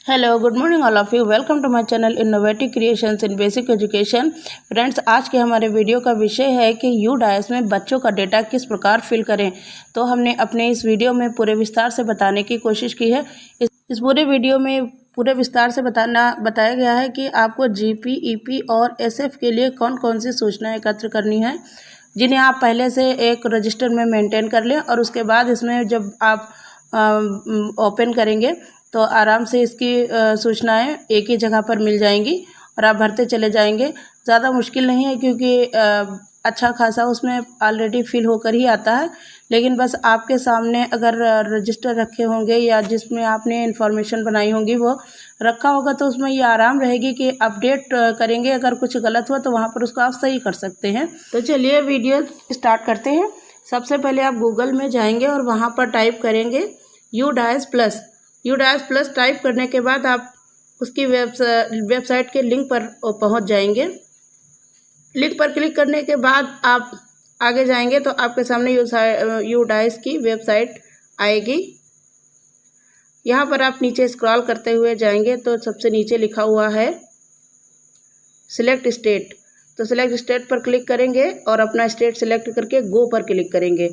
Hello good morning all of you. Welcome to my channel innovative creations in basic education. Friends, आज के हमारे video का विषय है कि यूडाइस में बच्चों का डेटा किस प्रकार फिल करें। तो हमने अपने इस वीडियो में पूरे विस्तार से बताने की कोशिश की है। इस पूरे वीडियो में पूरे विस्तार से बताया गया है कि आपको जीपी, ईपी और एसएफ के लिए कौन कौन सी सूचनाएँ एकत्र करनी है, जिन्हें आप पहले से एक रजिस्टर में मेंटेन कर लें और उसके बाद इसमें जब आप ओपन करेंगे तो आराम से इसकी सूचनाएं एक ही जगह पर मिल जाएंगी और आप भरते चले जाएंगे। ज़्यादा मुश्किल नहीं है क्योंकि अच्छा खासा उसमें ऑलरेडी फिल होकर ही आता है। लेकिन बस आपके सामने अगर रजिस्टर रखे होंगे या जिसमें आपने इन्फॉर्मेशन बनाई होंगी वो रखा होगा तो उसमें ये आराम रहेगी कि अपडेट करेंगे, अगर कुछ गलत हुआ तो वहाँ पर उसको आप सही कर सकते हैं। तो चलिए वीडियो स्टार्ट करते हैं। सबसे पहले आप गूगल में जाएंगे और वहाँ पर टाइप करेंगे यूडाइस प्लस टाइप करने के बाद आप उसकी वेबसाइट के लिंक पर पहुंच जाएंगे। लिंक पर क्लिक करने के बाद आप आगे जाएंगे तो आपके सामने यूडाइस की वेबसाइट आएगी। यहाँ पर आप नीचे स्क्रॉल करते हुए जाएंगे तो सबसे नीचे लिखा हुआ है सिलेक्ट स्टेट। तो सिलेक्ट स्टेट पर क्लिक करेंगे और अपना स्टेट सिलेक्ट करके गो पर क्लिक करेंगे।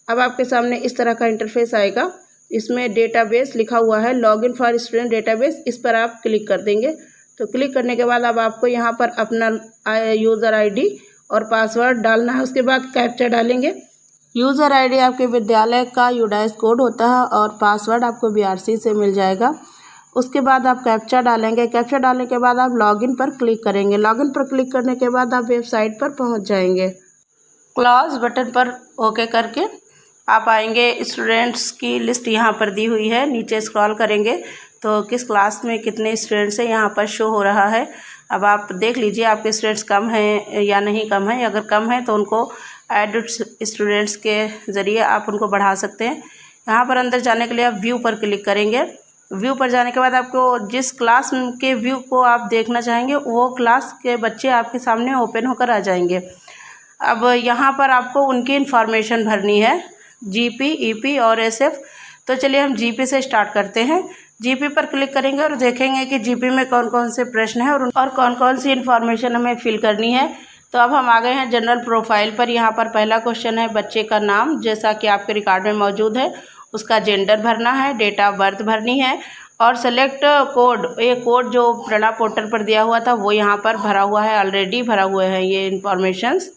अब आपके सामने इस तरह का इंटरफेस आएगा। इसमें डेटाबेस लिखा हुआ है, लॉगिन फॉर स्टूडेंट डेटाबेस, इस पर आप क्लिक कर देंगे। तो क्लिक करने के बाद अब आपको यहाँ पर अपना यूज़र आईडी और पासवर्ड डालना है। उसके बाद कैप्चा डालेंगे। यूज़र आईडी आपके विद्यालय का यूडाइस कोड होता है और पासवर्ड आपको बीआरसी से मिल जाएगा। उसके बाद आप कैप्चा डालेंगे। कैप्चा डालने के बाद आप लॉगिन पर क्लिक करेंगे। लॉगिन पर क्लिक करने के बाद आप वेबसाइट पर पहुँच जाएंगे। क्लोज बटन पर ओके करके आप आएंगे। स्टूडेंट्स की लिस्ट यहाँ पर दी हुई है। नीचे स्क्रॉल करेंगे तो किस क्लास में कितने स्टूडेंट्स हैं यहाँ पर शो हो रहा है। अब आप देख लीजिए आपके स्टूडेंट्स कम हैं या नहीं कम हैं। अगर कम है तो उनको ऐड स्टूडेंट्स के ज़रिए आप उनको बढ़ा सकते हैं। यहाँ पर अंदर जाने के लिए आप व्यू पर क्लिक करेंगे। व्यू पर जाने के बाद आपको जिस क्लास के व्यू को आप देखना चाहेंगे वो क्लास के बच्चे आपके सामने ओपन होकर आ जाएंगे। अब यहाँ पर आपको उनकी इन्फॉर्मेशन भरनी है, जीपी, ईपी और एसएफ। तो चलिए हम जीपी से स्टार्ट करते हैं। जीपी पर क्लिक करेंगे और देखेंगे कि जीपी में कौन कौन से प्रश्न हैं और कौन कौन सी इन्फॉर्मेशन हमें फिल करनी है। तो अब हम आ गए हैं जनरल प्रोफाइल पर। यहाँ पर पहला क्वेश्चन है बच्चे का नाम, जैसा कि आपके रिकॉर्ड में मौजूद है। उसका जेंडर भरना है, डेट ऑफ बर्थ भरनी है और सेलेक्ट कोड। ये कोड जो प्रणा पोर्टल पर दिया हुआ था वो यहाँ पर भरा हुआ है, ऑलरेडी भरा हुए हैं ये इन्फॉर्मेशंस।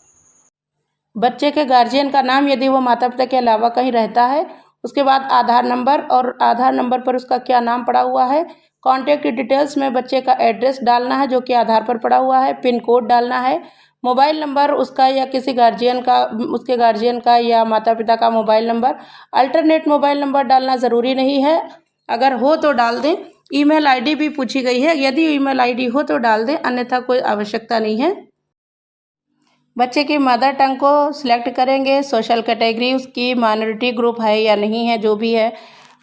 बच्चे के गार्जियन का नाम यदि वो माता पिता के अलावा कहीं रहता है। उसके बाद आधार नंबर और आधार नंबर पर उसका क्या नाम पड़ा हुआ है। कॉन्टैक्ट डिटेल्स में बच्चे का एड्रेस डालना है जो कि आधार पर पड़ा हुआ है। पिन कोड डालना है। मोबाइल नंबर उसका या किसी गार्जियन का, उसके गार्जियन का या माता पिता का mobile number. Alternate mobile number डालना ज़रूरी नहीं है, अगर हो तो डाल दें। ईमेल आईडी भी पूछी गई है, यदि ईमेल आईडी हो तो डाल दें, अन्यथा कोई आवश्यकता नहीं है। बच्चे की मदर टंग को सिलेक्ट करेंगे। सोशल कैटेगरी उसकी माइनॉरिटी ग्रुप है या नहीं है, जो भी है।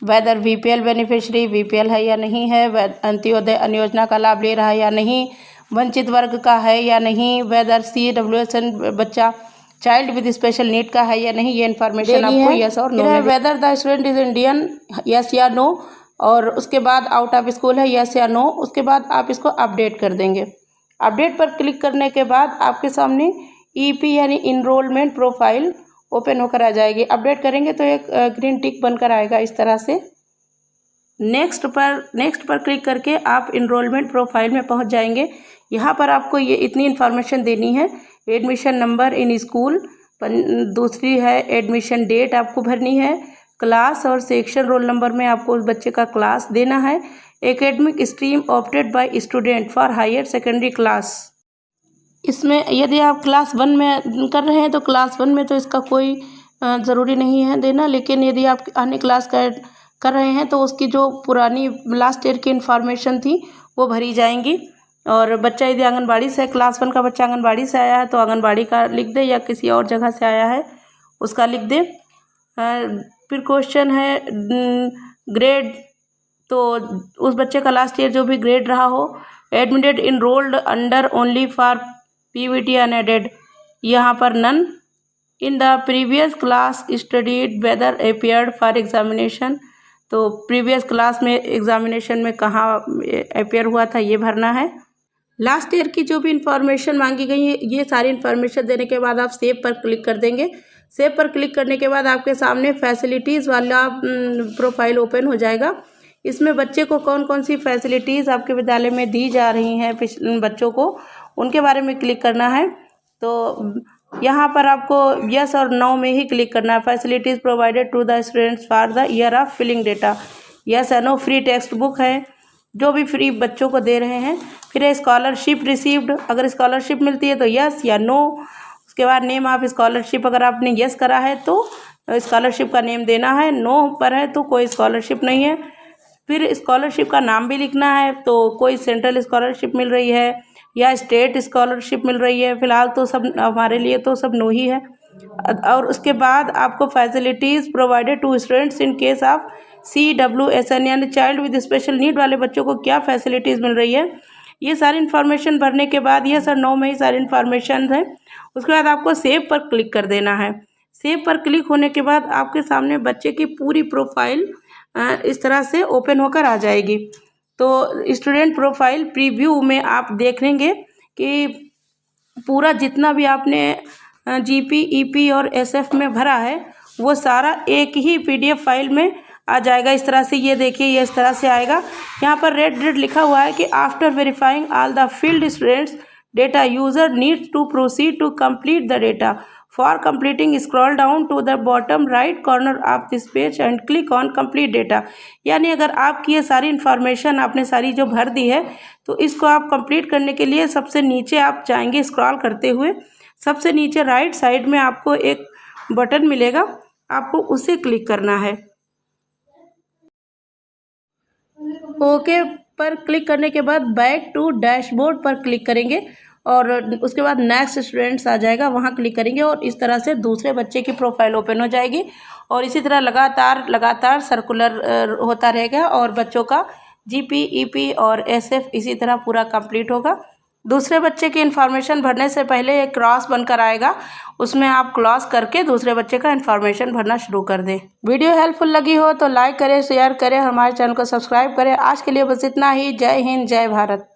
वेदर बीपीएल बेनिफिशियरी, बीपीएल है या नहीं है। अंत्योदय अन्न योजना का लाभ ले रहा है या नहीं। वंचित वर्ग का है या नहीं। वेदर CWSN बच्चा चाइल्ड विद स्पेशल नीड का है या नहीं। ये इन्फॉर्मेशन आपको यस और नो है। Whether the student is Indian, yes या नो। और उसके बाद आउट ऑफ स्कूल है, यस या नो। उसके बाद आप इसको अपडेट कर देंगे। अपडेट पर क्लिक करने के बाद आपके सामने ईपी यानी इनरोलमेंट प्रोफाइल ओपन होकर आ जाएगी। अपडेट करेंगे तो एक ग्रीन टिक बनकर आएगा इस तरह से। नेक्स्ट पर क्लिक करके आप इनरोलमेंट प्रोफाइल में पहुंच जाएंगे। यहाँ पर आपको ये इतनी इन्फॉर्मेशन देनी है। एडमिशन नंबर इन स्कूल, दूसरी है एडमिशन डेट आपको भरनी है। क्लास और सेक्शन रोल नंबर में आपको उस बच्चे का क्लास देना है। Academic stream opted by student for higher secondary class. इसमें यदि आप क्लास 1 में कर रहे हैं तो क्लास 1 में तो इसका कोई ज़रूरी नहीं है देना, लेकिन यदि आप अन्य क्लास कर रहे हैं तो उसकी जो पुरानी लास्ट ईयर की इन्फॉर्मेशन थी वो भरी जाएंगी। और बच्चा यदि आंगनबाड़ी से, क्लास 1 का बच्चा आंगनबाड़ी से आया है तो आंगनबाड़ी का लिख दे, या किसी और जगह से आया है उसका लिख दे। फिर क्वेश्चन है ग्रेड, तो उस बच्चे का लास्ट ईयर जो भी ग्रेड रहा हो। Admitted enrolled under only for PVT unaided, यहाँ पर none. In the previous class studied whether appeared for examination, तो प्रीवियस क्लास में एग्जामिनेशन में कहाँ अपेयर हुआ था ये भरना है। लास्ट ईयर की जो भी इंफॉर्मेशन मांगी गई है ये सारी इन्फॉर्मेशन देने के बाद आप सेव पर क्लिक कर देंगे। सेव पर क्लिक करने के बाद आपके सामने फैसिलिटीज़ वाला प्रोफाइल ओपन हो जाएगा। इसमें बच्चे को कौन कौन सी फैसिलिटीज़ आपके विद्यालय में दी जा रही हैं बच्चों को, उनके बारे में क्लिक करना है। तो यहाँ पर आपको यस और नो में ही क्लिक करना है। Facilities provided to the students for the year of filling data, yes या नो। फ्री टेक्स्ट बुक है जो भी फ्री बच्चों को दे रहे हैं। फिर स्कॉलरशिप रिसीव्ड, अगर स्कॉलरशिप मिलती है तो यस या नो। उसके बाद नेम ऑफ स्कॉलरशिप, अगर आपने यस करा है तो स्कॉलरशिप का नेम देना है, नो पर है तो कोई स्कॉलरशिप नहीं है। फिर स्कॉलरशिप का नाम भी लिखना है, तो कोई सेंट्रल स्कॉलरशिप मिल रही है या स्टेट स्कॉलरशिप मिल रही है। फ़िलहाल तो सब हमारे लिए तो सब नो ही है। और उसके बाद आपको facilities provided to students in case of CWSN यानी चाइल्ड विद स्पेशल नीड वाले बच्चों को क्या फैसिलिटीज़ मिल रही है, ये सारी इन्फॉर्मेशन भरने के बाद ये सर नो में ही सारी इन्फॉर्मेशन है। उसके बाद आपको सेव पर क्लिक कर देना है। सेव पर क्लिक होने के बाद आपके सामने बच्चे की पूरी प्रोफाइल इस तरह से ओपन होकर आ जाएगी। तो स्टूडेंट प्रोफाइल प्रीव्यू में आप देखेंगे कि पूरा जितना भी आपने GP, EP और SF में भरा है वो सारा एक ही PDF फाइल में आ जाएगा। इस तरह से ये देखिए, ये इस तरह से आएगा। यहाँ पर रेड लिखा हुआ है कि after verifying all the field students data user needs to proceed to complete the data. For completing scroll down to the bottom right corner of this page and click on complete data. यानी अगर आपकी ये सारी information आपने सारी जो भर दी है तो इसको आप कंप्लीट करने के लिए सबसे नीचे आप जाएंगे स्क्रॉल करते हुए। सबसे नीचे राइट साइड में आपको एक बटन मिलेगा, आपको उसे क्लिक करना है। ओके पर क्लिक करने के बाद बैक टू डैशबोर्ड पर क्लिक करेंगे और उसके बाद नेक्स्ट स्टूडेंट्स आ जाएगा, वहाँ क्लिक करेंगे और इस तरह से दूसरे बच्चे की प्रोफाइल ओपन हो जाएगी। और इसी तरह लगातार सर्कुलर होता रहेगा और बच्चों का GP, EP और SF इसी तरह पूरा कंप्लीट होगा। दूसरे बच्चे की इन्फॉर्मेशन भरने से पहले एक क्रॉस बनकर आएगा, उसमें आप क्रॉस करके दूसरे बच्चे का इन्फॉर्मेशन भरना शुरू कर दें। वीडियो हेल्पफुल लगी हो तो लाइक करें, शेयर करें, हमारे चैनल को सब्सक्राइब करें। आज के लिए बस इतना ही। जय हिंद, जय भारत।